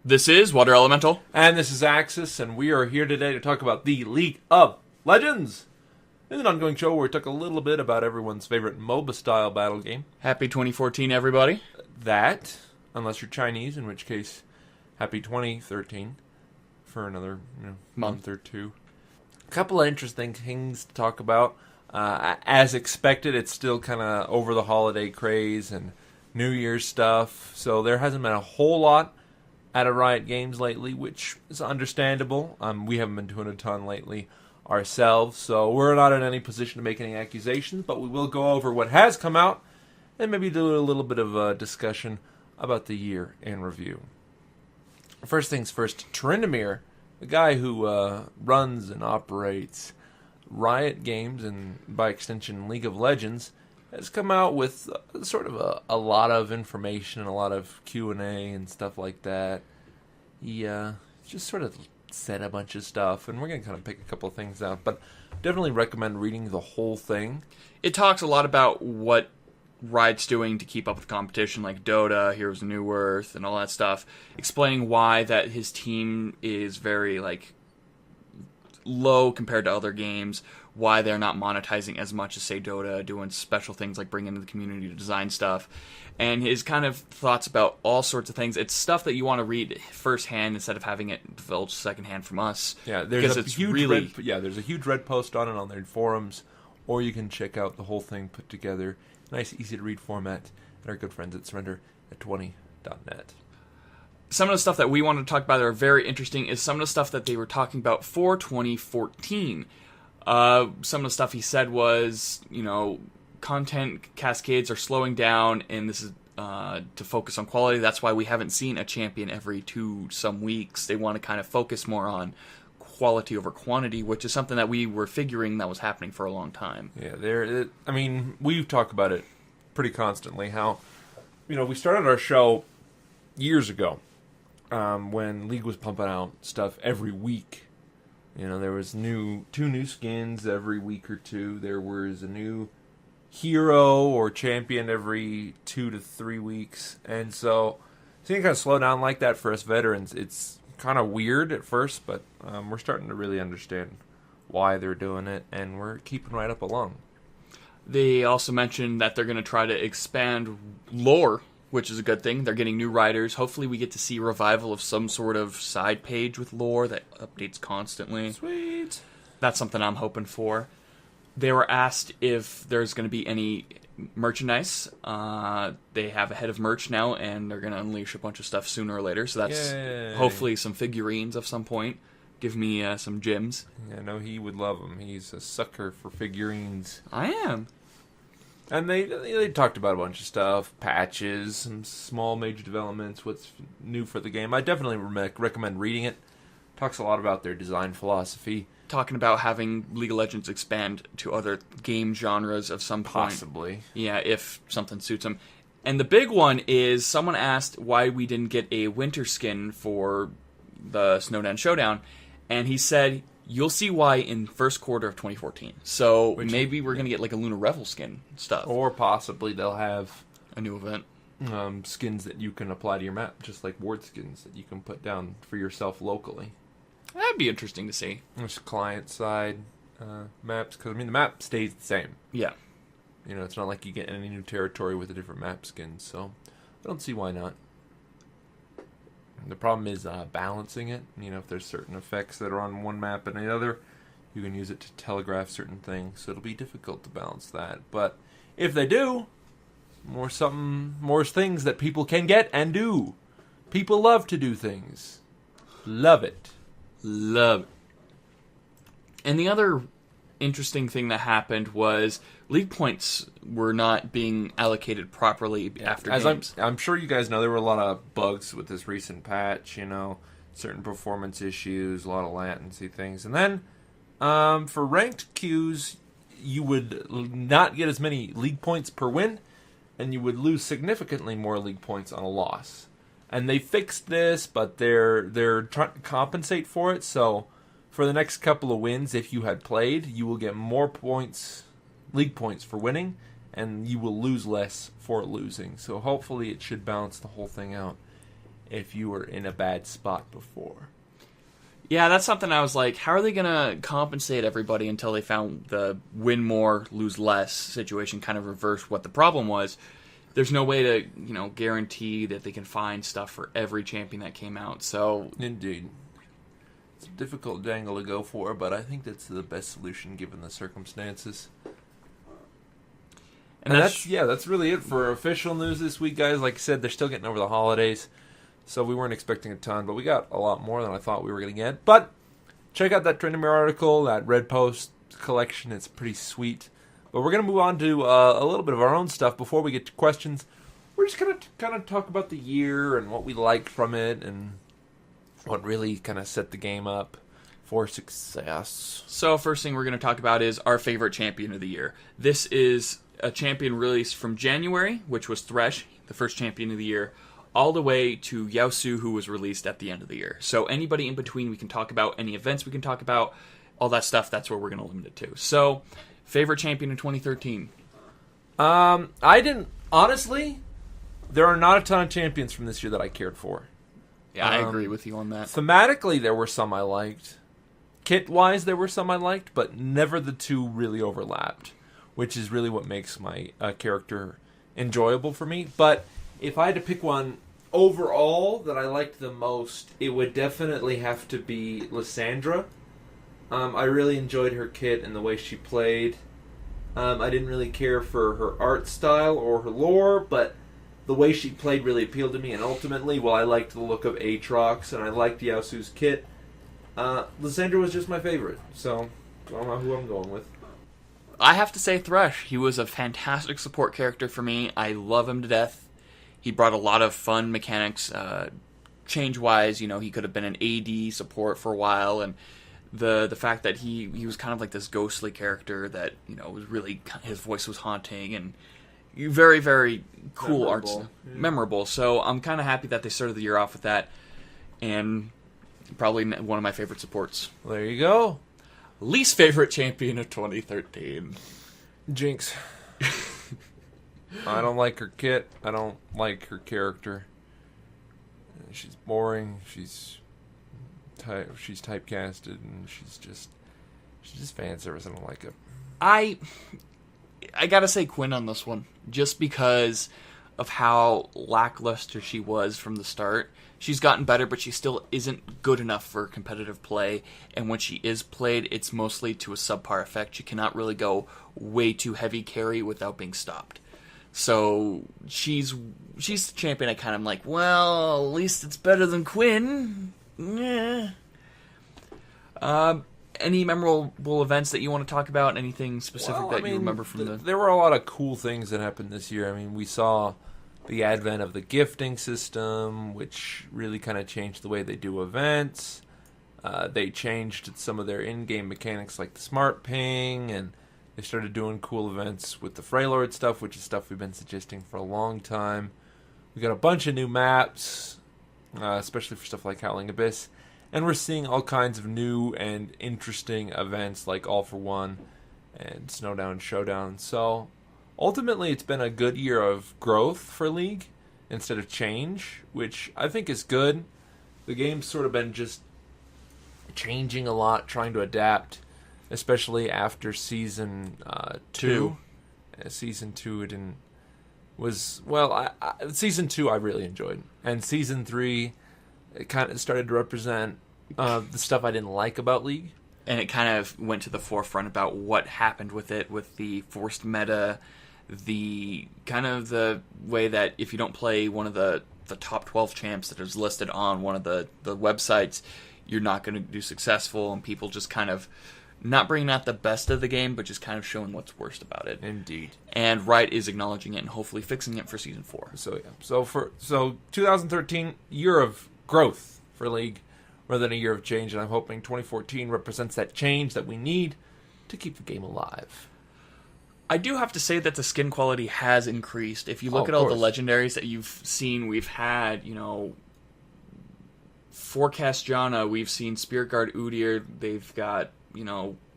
This is Water Elemental. And this is Axis, and we are here today to talk about the League of Legends. In an ongoing show where we talk a little bit about everyone's favorite MOBA-style battle game. Happy 2014, everybody. That, unless you're Chinese, in which case, happy 2013 for another month or two. A couple of interesting things to talk about. As expected, it's still kind of over the holiday craze and New Year's stuff, so there hasn't been a whole lot out of Riot Games lately, which is understandable. We haven't been doing a ton lately ourselves, so we're not in any position to make any accusations, but we will go over what has come out and maybe do a little bit of a discussion about the year in review. First things first, Tryndamer, the guy who runs and operates Riot Games and by extension League of Legends, has come out with sort of a lot of information, a lot of Q&A and stuff like that. He just sort of said a bunch of stuff, and we're going to kind of pick a couple of things out, but definitely recommend reading the whole thing. It talks a lot about what Riot's doing to keep up with competition, like Dota, Heroes of New Earth, and all that stuff, explaining why that his team is very, low compared to other games, why they're not monetizing as much as, say, Dota, doing special things like bringing in the community to design stuff, and his kind of thoughts about all sorts of things. It's stuff that you want to read firsthand instead of having it divulged secondhand from us. Yeah, there's a huge red post on it on their forums, or you can check out the whole thing put together, nice, easy-to-read format, and our good friends at surrender@20.net. Some of the stuff that we wanted to talk about that are very interesting is some of the stuff that they were talking about for 2014. Some of the stuff he said was, content cascades are slowing down, and this is to focus on quality. That's why we haven't seen a champion every some weeks. They want to kind of focus more on quality over quantity, which is something that we were figuring that was happening for a long time. Yeah, we've talked about it pretty constantly, how, we started our show years ago, when League was pumping out stuff every week. There was two new skins every week or two. There was a new hero or champion every 2 to 3 weeks. And so seeing it kind of slow down like that for us veterans, it's kind of weird at first, but we're starting to really understand why they're doing it, and we're keeping right up along. They also mentioned that they're going to try to expand lore, which is a good thing. They're getting new writers. Hopefully we get to see a revival of some sort of side page with lore that updates constantly. Sweet. That's something I'm hoping for. They were asked if there's going to be any merchandise. They have a head of merch now, and they're going to unleash a bunch of stuff sooner or later. So that's hopefully some figurines of some point. Give me some gems. Yeah, no, he would love them. He's a sucker for figurines. I am. And they talked about a bunch of stuff, patches, some small major developments, what's new for the game. I definitely recommend reading it. Talks a lot about their design philosophy. Talking about having League of Legends expand to other game genres of some point. Possibly. Yeah, if something suits them. And the big one is someone asked why we didn't get a winter skin for the Snowdown Showdown. And he said, you'll see why in first quarter of 2014. So maybe we're going to get like a Lunar Revel skin stuff. Or possibly they'll have a new event. Skins that you can apply to your map, just like ward skins that you can put down for yourself locally. That'd be interesting to see. There's client-side maps, because the map stays the same. Yeah. It's not like you get any new territory with a different map skin, so I don't see why not. The problem is balancing it. If there's certain effects that are on one map and the other, you can use it to telegraph certain things, so it'll be difficult to balance that. But if they do, more things that people can get and do. People love to do things. Love it. Love it. And the other interesting thing that happened was league points were not being allocated properly after games. I'm sure you guys know, there were a lot of bugs with this recent patch, certain performance issues, a lot of latency things. And then for ranked queues, you would not get as many league points per win, and you would lose significantly more league points on a loss. And they fixed this, but they're trying to compensate for it, so for the next couple of wins, if you had played, you will get more points, league points for winning, and you will lose less for losing. So hopefully it should balance the whole thing out if you were in a bad spot before. Yeah, that's something I was like, how are they going to compensate everybody until they found the win more, lose less situation, kind of reverse what the problem was. There's no way to, guarantee that they can find stuff for every champion that came out. So Indeed. It's a difficult dangle to go for, but I think that's the best solution given the circumstances. And that's really it for official news this week, guys. Like I said, they're still getting over the holidays, so we weren't expecting a ton, but we got a lot more than I thought we were going to get. But check out that Tryndamer article, that Red Post collection. It's pretty sweet. But we're going to move on to a little bit of our own stuff before we get to questions. We're just going to kind of talk about the year and what we liked from it and what really kind of set the game up for success. So first thing we're going to talk about is our favorite champion of the year. This is a champion released from January, which was Thresh, the first champion of the year, all the way to Yaosu, who was released at the end of the year. So anybody in between we can talk about, any events we can talk about, all that stuff, that's where we're going to limit it to. So, favorite champion in 2013? I didn't, honestly, there are not a ton of champions from this year that I cared for. Yeah, I agree with you on that. Thematically, there were some I liked. Kit-wise, there were some I liked, but never the two really overlapped, which is really what makes my character enjoyable for me. But if I had to pick one overall that I liked the most, it would definitely have to be Lysandra. I really enjoyed her kit and the way she played. I didn't really care for her art style or her lore, but the way she played really appealed to me. And ultimately, while I liked the look of Aatrox and I liked Yasuo's kit, Lysandra was just my favorite. So, I don't know who I'm going with. I have to say Thresh. He was a fantastic support character for me. I love him to death. He brought a lot of fun mechanics. Change-wise, he could have been an AD support for a while, and the fact that he was kind of like this ghostly character that, was really, his voice was haunting, and very, very cool arts. Memorable. So I'm kind of happy that they started the year off with that, and probably one of my favorite supports. Well, there you go. Least favorite champion of 2013. Jinx. I don't like her kit. I don't like her character. She's boring. She's typecasted, and she's just fan service. I don't like it. I gotta say Quinn on this one, just because of how lackluster she was from the start. She's gotten better, but she still isn't good enough for competitive play, and when she is played, it's mostly to a subpar effect. She cannot really go way too heavy carry without being stopped. So she's the champion I kind of like, well, at least it's better than Quinn. Yeah. Any memorable events that you want to talk about? Anything specific you remember from the... There were a lot of cool things that happened this year. I mean, we saw the advent of the gifting system, which really kind of changed the way they do events. They changed some of their in-game mechanics like the smart ping, and they started doing cool events with the Freylord stuff, which is stuff we've been suggesting for a long time. We got a bunch of new maps, especially for stuff like Howling Abyss. And we're seeing all kinds of new and interesting events like All for One and Snowdown Showdown. So ultimately, it's been a good year of growth for League instead of change, which I think is good. The game's sort of been just changing a lot, trying to adapt, especially after Season 2. Season 2 Season 2 I really enjoyed. And Season 3... it kind of started to represent the stuff I didn't like about League. And it kind of went to the forefront about what happened with it, with the forced meta, the kind of the way that if you don't play one of the top 12 champs that is listed on one of the websites, you're not going to do successful, and people just kind of not bringing out the best of the game, but just kind of showing what's worst about it. Indeed. And Riot is acknowledging it and hopefully fixing it for Season 4. So, yeah. So 2013, year of growth for League rather than a year of change, and I'm hoping 2014 represents that change that we need to keep the game alive. I do have to say that the skin quality has increased. If you look at all the legendaries that you've seen, we've had, Forecast Janna, we've seen Spirit Guard Udyr, they've got,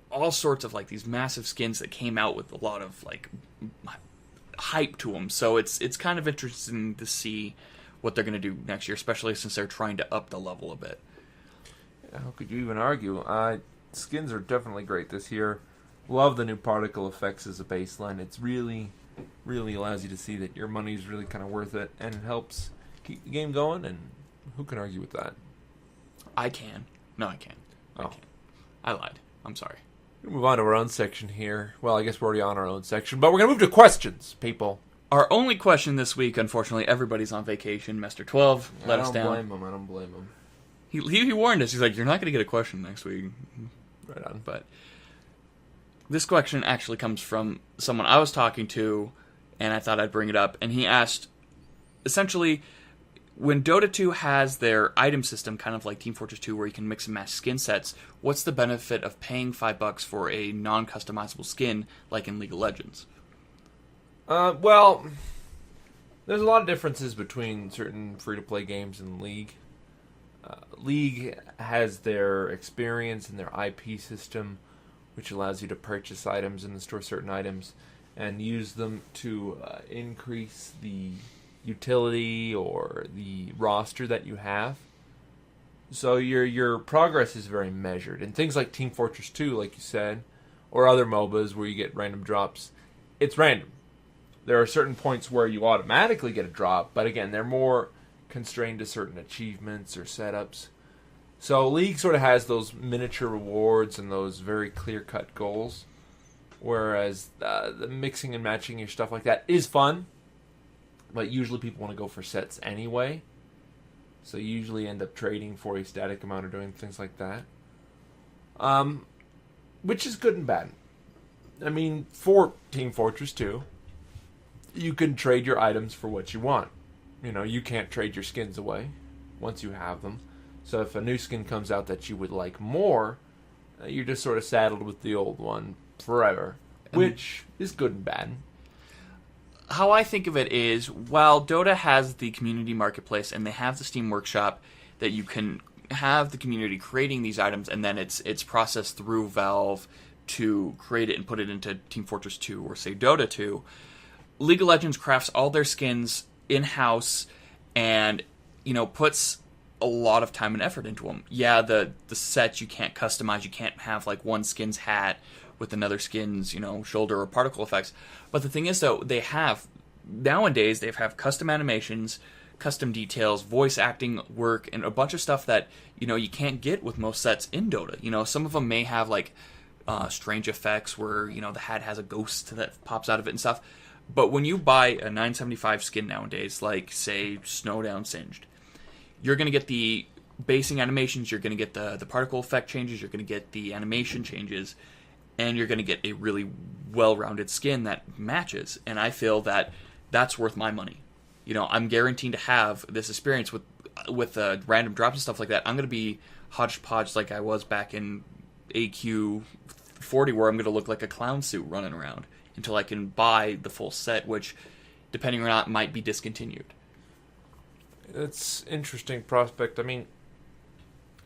all sorts of these massive skins that came out with a lot of hype to them. So it's kind of interesting to see what they're going to do next year, especially since they're trying to up the level a bit. How could you even argue? Skins are definitely great this year. Love the new particle effects as a baseline. It's really, really allows you to see that your money's really kind of worth it, and it helps keep the game going, and who can argue with that? I can. No, I can't. Oh. I can't. I lied. I'm sorry. We'll move on to our own section here. Well, I guess we're already on our own section, but we're going to move to questions, people. Our only question this week, unfortunately, everybody's on vacation. Mr. 12 let us down. I don't blame him. He warned us. He's like, you're not going to get a question next week. Right on. But this question actually comes from someone I was talking to, and I thought I'd bring it up. And he asked, essentially, when Dota 2 has their item system, kind of like Team Fortress 2, where you can mix and match skin sets, what's the benefit of paying $5 for a non-customizable skin like in League of Legends? Well, there's a lot of differences between certain free-to-play games and League. League has their experience and their IP system, which allows you to purchase items and store certain items and use them to increase the utility or the roster that you have. So your progress is very measured. And things like Team Fortress 2, like you said, or other MOBAs where you get random drops, it's random. There are certain points where you automatically get a drop, but again, they're more constrained to certain achievements or setups. So League sort of has those miniature rewards and those very clear-cut goals, whereas the mixing and matching your stuff like that is fun, but usually people want to go for sets anyway. So you usually end up trading for a static amount or doing things like that. Which is good and bad. I mean, for Team Fortress 2, you can trade your items for what you want. You know, you can't trade your skins away once you have them. So if a new skin comes out that you would like more, you're just sort of saddled with the old one forever, which is good and bad. How I think of it is, while Dota has the community marketplace and they have the Steam Workshop that you can have the community creating these items, and then it's processed through Valve to create it and put it into Team Fortress 2 or say Dota 2, League of Legends crafts all their skins in-house and, you know, puts a lot of time and effort into them. Yeah, the sets you can't customize. You can't have, like, one skin's hat with another skin's, you know, shoulder or particle effects. But the thing is, though, nowadays, they have custom animations, custom details, voice acting work, and a bunch of stuff that, you know, you can't get with most sets in Dota. You know, some of them may have, like, strange effects where, you know, the hat has a ghost that pops out of it and stuff. But when you buy a 975 skin nowadays, like, say, Snowdown Singed, you're going to get the basing animations, you're going to get the particle effect changes, you're going to get the animation changes, and you're going to get a really well-rounded skin that matches. And I feel that that's worth my money. You know, I'm guaranteed to have this experience with random drops and stuff like that. I'm going to be hodgepodge like I was back in AQ 40, where I'm going to look like a clown suit running around until I can buy the full set, which, depending or not, might be discontinued. It's interesting prospect. I mean,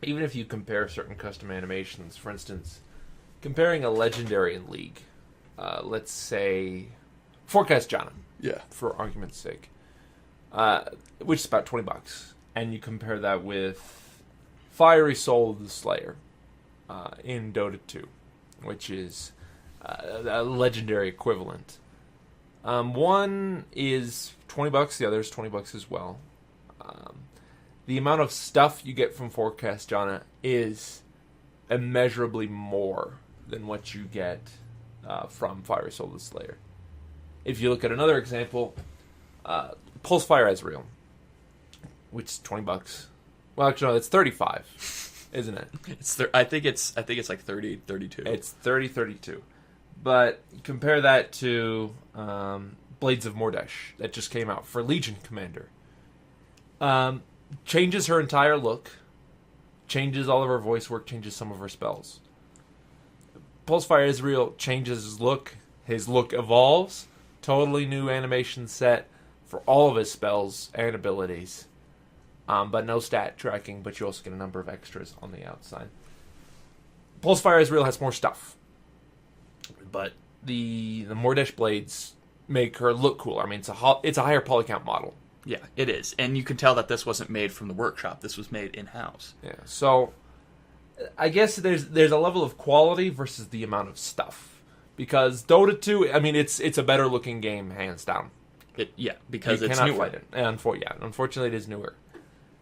even if you compare certain custom animations, for instance, comparing a Legendary in League, let's say Forecast Janna, for argument's sake, which is about $20, and you compare that with Fiery Soul of the Slayer in Dota 2, which is a Legendary equivalent. One is $20, the other is $20 as well. The amount of stuff you get from Forecast Janna is immeasurably more than what you get from Fire Soul the Slayer. If you look at another example, Pulsefire Israel, which is $20. Well, actually, no, it's $35, isn't it? I think it's like 30, 32. It's 30, 32. But compare that to Blades of Mordesh that just came out for Legion Commander. Changes her entire look, changes all of her voice work, changes some of her spells. Pulsefire Israel changes his look evolves, totally new animation set for all of his spells and abilities, but no stat tracking, but you also get a number of extras on the outside. Pulsefire Israel has more stuff, but the Mordesh blades make her look cooler. I mean, it's a higher poly count model Yeah, it is. And you can tell that this wasn't made from the workshop. This was made in-house. Yeah, so I guess there's a level of quality versus the amount of stuff. Because Dota 2, I mean, it's a better looking game, hands down. Because it's cannot newer. fight it. Unfortunately, it is newer.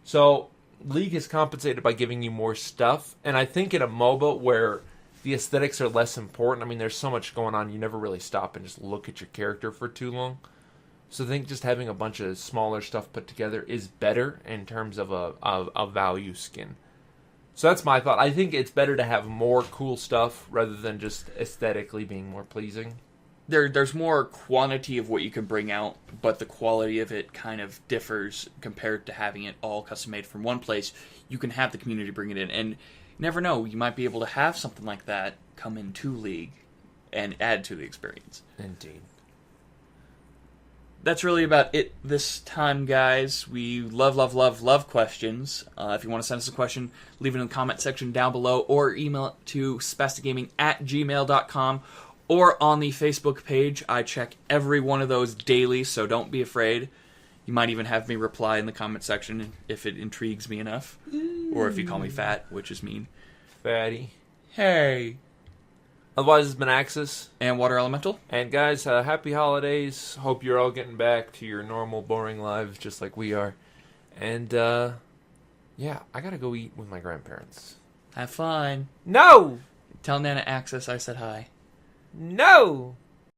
So League is compensated by giving you more stuff, and I think in a MOBA where the aesthetics are less important, I mean, there's so much going on, you never really stop and just look at your character for too long. So I think just having a bunch of smaller stuff put together is better in terms of a value skin. So that's my thought. I think it's better to have more cool stuff rather than just aesthetically being more pleasing. There's more quantity of what you can bring out, but the quality of it kind of differs compared to having it all custom made from one place. You can have the community bring it in, and you never know, you might be able to have something like that come into League and add to the experience. Indeed. That's really about it this time, guys. We love questions. If you want to send us a question, leave it in the comment section down below, or email it to spasticgaming@gmail.com, or on the Facebook page. I check every one of those daily, so don't be afraid. You might even have me reply in the comment section if it intrigues me enough. Or if you call me fat, which is mean. Fatty. Hey. Otherwise, it's been Axis. And Water Elemental. And guys, happy holidays. Hope you're all getting back to your normal, boring lives just like we are. And, yeah, I gotta go eat with my grandparents. Have fun. No! Tell Nana Axis I said hi. No!